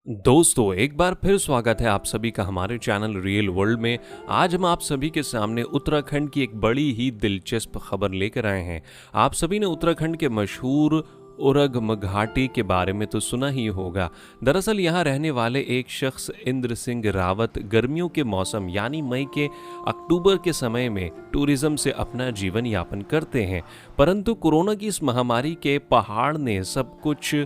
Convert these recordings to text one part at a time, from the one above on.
दोस्तों एक बार फिर स्वागत है आप सभी का हमारे चैनल रियल वर्ल्ड में। आज हम आप सभी के सामने उत्तराखंड की एक बड़ी ही दिलचस्प खबर लेकर आए हैं। आप सभी ने उत्तराखंड के मशहूर उरगम घाटी के बारे में तो सुना ही होगा। दरअसल यहाँ रहने वाले एक शख्स इंद्र सिंह रावत गर्मियों के मौसम यानी मई के अक्टूबर के समय में टूरिज्म से अपना जीवन यापन करते हैं, परंतु कोरोना की इस महामारी के पहाड़ ने सब कुछ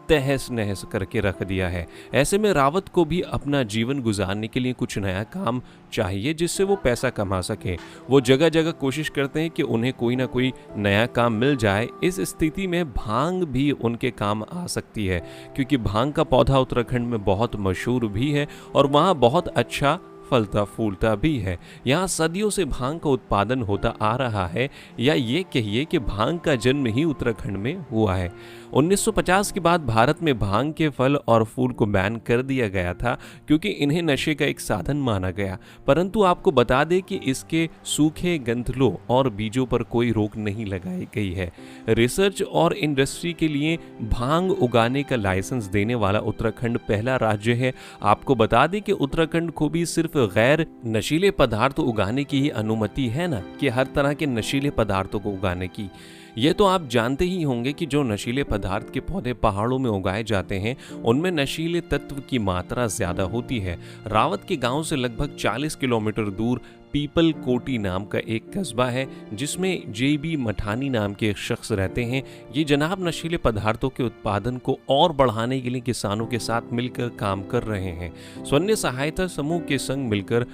तहस नहस करके रख दिया है। ऐसे में रावत को भी अपना जीवन गुजारने के लिए कुछ नया काम चाहिए जिससे वो पैसा कमा सके। वो जगह जगह कोशिश करते हैं कि उन्हें कोई ना कोई नया काम मिल जाए। इस स्थिति में भांग भी उनके काम आ सकती है, क्योंकि भांग का पौधा उत्तराखंड में बहुत मशहूर भी है और वहाँ बहुत अच्छा फलता फूलता भी है। यहाँ सदियों से भांग का उत्पादन होता आ रहा है, या ये कहिए कि भांग का जन्म ही उत्तराखंड में हुआ है। 1950 के बाद भारत में भांग के फल और फूल को बैन कर दिया गया था, क्योंकि इन्हें नशे का एक साधन माना गया। परंतु आपको बता दें कि इसके सूखे गंधलों और बीजों पर कोई रोक नहीं लगाई गई है। रिसर्च और इंडस्ट्री के लिए भांग उगाने का लाइसेंस देने वाला उत्तराखंड पहला राज्य है। आपको बता दें कि उत्तराखंड को भी सिर्फ गैर नशीले पदार्थ उगाने की ही अनुमति है ना, कि हर तरह के नशीले पदार्थों को उगाने की। ये तो आप जानते ही होंगे कि जो नशीले पदार्थ के पौधे पहाड़ों में उगाए जाते हैं उनमें नशीले तत्व की मात्रा ज्यादा होती है। रावत के गांव से लगभग 40 किलोमीटर दूर पीपल कोटी नाम का एक कस्बा है, जिसमें जेबी मठानी नाम के एक शख्स रहते हैं। ये जनाब नशीले पदार्थों के उत्पादन को और बढ़ाने के लिए किसानों के साथ मिलकर काम कर रहे हैं। स्वर्ण सहायता समूह के संग मिलकर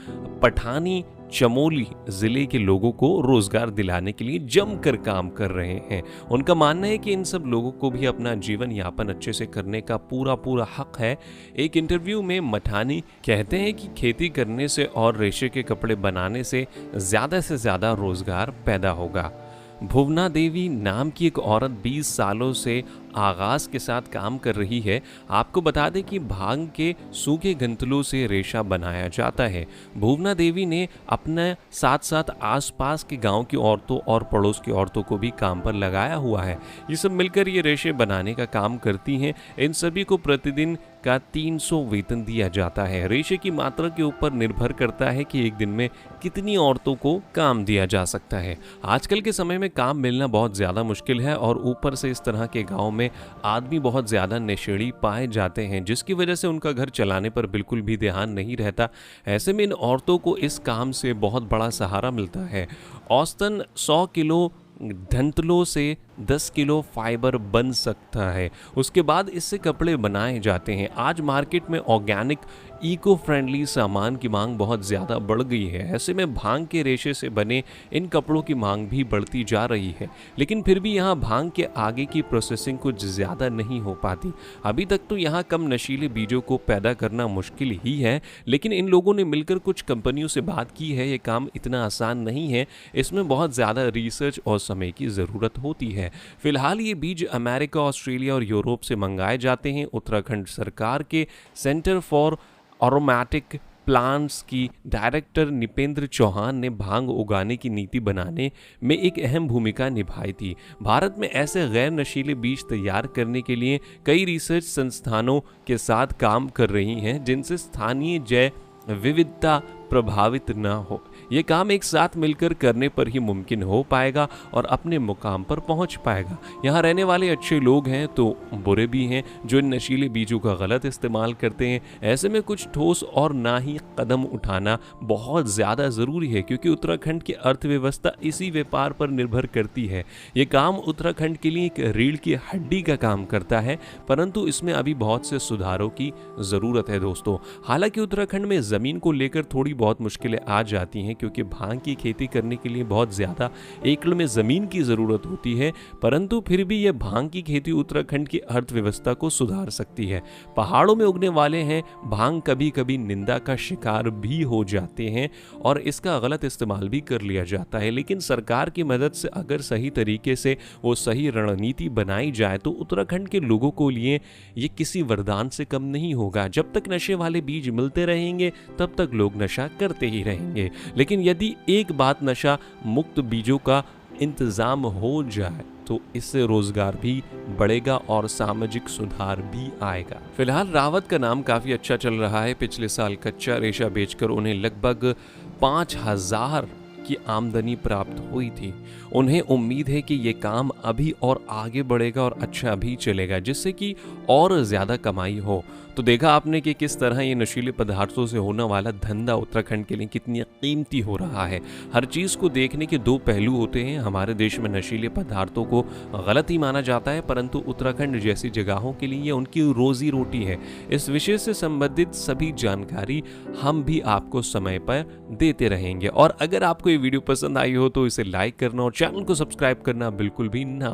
पठानी चमोली जिले के लोगों को रोजगार दिलाने के लिए जमकर काम कर रहे हैं। उनका मानना है कि इन सब लोगों को भी अपना जीवन यापन अच्छे से करने का पूरा हक है। एक इंटरव्यू में मठानी कहते हैं कि खेती करने से और रेशे के कपड़े बनाने से ज्यादा रोजगार पैदा होगा। भुवना देवी नाम की एक औरत 20 सालों से आगाज के साथ काम कर रही है। आपको बता दें कि भांग के सूखे गंतलों से रेशा बनाया जाता है। भुवना देवी ने अपने साथ साथ आसपास के गांव की औरतों और पड़ोस की औरतों को भी काम पर लगाया हुआ है। ये सब मिलकर ये रेशे बनाने का काम करती हैं। इन सभी को प्रतिदिन का 300 वेतन दिया जाता है। रेशे की मात्रा के ऊपर निर्भर करता है कि एक दिन में कितनी औरतों को काम दिया जा सकता है। आजकल के समय में काम मिलना बहुत ज्यादा मुश्किल है और ऊपर से इस तरह के गांव में आदमी बहुत ज्यादा नशेड़ी पाए जाते हैं, जिसकी वजह से उनका घर चलाने पर बिल्कुल भी ध्यान नहीं रहता। ऐसे में इन औरतों को इस काम से बहुत बड़ा सहारा मिलता है। औसतन 100 किलो डंठलों से 10 किलो फाइबर बन सकता है। उसके बाद इससे कपड़े बनाए जाते हैं। आज मार्केट में ऑर्गेनिक इको फ्रेंडली सामान की मांग बहुत ज़्यादा बढ़ गई है। ऐसे में भांग के रेशे से बने इन कपड़ों की मांग भी बढ़ती जा रही है, लेकिन फिर भी यहाँ भांग के आगे की प्रोसेसिंग कुछ ज़्यादा नहीं हो पाती। अभी तक तो यहाँ कम नशीले बीजों को पैदा करना मुश्किल ही है, लेकिन इन लोगों ने मिलकर कुछ कंपनियों से बात की है। ये काम इतना आसान नहीं है, इसमें बहुत ज़्यादा रिसर्च और समय की ज़रूरत होती है। फिलहाल ये बीज अमेरिका, ऑस्ट्रेलिया और यूरोप से मंगाए जाते हैं। उत्तराखंड सरकार के सेंटर फॉर एरोमेटिक प्लांट्स की डायरेक्टर निपेंद्र चौहान ने भांग उगाने की नीति बनाने में एक अहम भूमिका निभाई थी। भारत में ऐसे गैर नशीले बीज तैयार करने के लिए कई रिसर्च संस्थानों के साथ काम कर रही हैं, जिनसे स्थानीय जैव विविधता प्रभावित न हो। ये काम एक साथ मिलकर करने पर ही मुमकिन हो पाएगा और अपने मुकाम पर पहुंच पाएगा। यहाँ रहने वाले अच्छे लोग हैं तो बुरे भी हैं, जो इन नशीले बीजों का गलत इस्तेमाल करते हैं। ऐसे में कुछ ठोस और ना ही कदम उठाना बहुत ज़्यादा ज़रूरी है, क्योंकि उत्तराखंड की अर्थव्यवस्था इसी व्यापार पर निर्भर करती है। ये काम उत्तराखंड के लिए एक रीढ़ की हड्डी का काम करता है, परंतु इसमें अभी बहुत से सुधारों की ज़रूरत है दोस्तों। हालांकि उत्तराखंड में ज़मीन को लेकर थोड़ी बहुत मुश्किलें आ जाती हैं, क्योंकि भांग की खेती करने के लिए बहुत ज़्यादा एकड़ में ज़मीन की ज़रूरत होती है, परंतु फिर भी यह भांग की खेती उत्तराखंड की अर्थव्यवस्था को सुधार सकती है। पहाड़ों में उगने वाले हैं भांग कभी कभी निंदा का शिकार भी हो जाते हैं और इसका गलत इस्तेमाल भी कर लिया जाता है, लेकिन सरकार की मदद से अगर सही तरीके से वो सही रणनीति बनाई जाए तो उत्तराखंड के लोगों को लिए ये किसी वरदान से कम नहीं होगा। जब तक नशे वाले बीज मिलते रहेंगे तब तक लोग नशा करते ही रहेंगे, लेकिन यदि एक बात नशा मुक्त बीजों का इंतजाम हो जाए तो इससे रोजगार भी बढ़ेगा और सामाजिक सुधार भी आएगा। फिलहाल रावत का नाम काफी अच्छा चल रहा है। पिछले साल कच्चा रेशा बेचकर उन्हें लगभग 5,000 की आमदनी प्राप्त हुई थी। उन्हें उम्मीद है कि ये काम अभी और आगे बढ़ेगा और अच्छा भी चलेगा, जिससे कि और ज्यादा कमाई हो। तो देखा आपने कि किस तरह ये नशीले पदार्थों से होने वाला धंधा उत्तराखंड के लिए कितनी कीमती हो रहा है। हर चीज को देखने के दो पहलू होते हैं। हमारे देश में नशीले पदार्थों को गलत ही माना जाता है, परंतु उत्तराखंड जैसी जगहों के लिए ये उनकी रोजी रोटी है। इस विषय से संबंधित सभी जानकारी हम भी आपको समय पर देते रहेंगे। और अगर आपको ये वीडियो पसंद आई हो तो इसे लाइक करना और चैनल को सब्सक्राइब करना बिल्कुल भी ना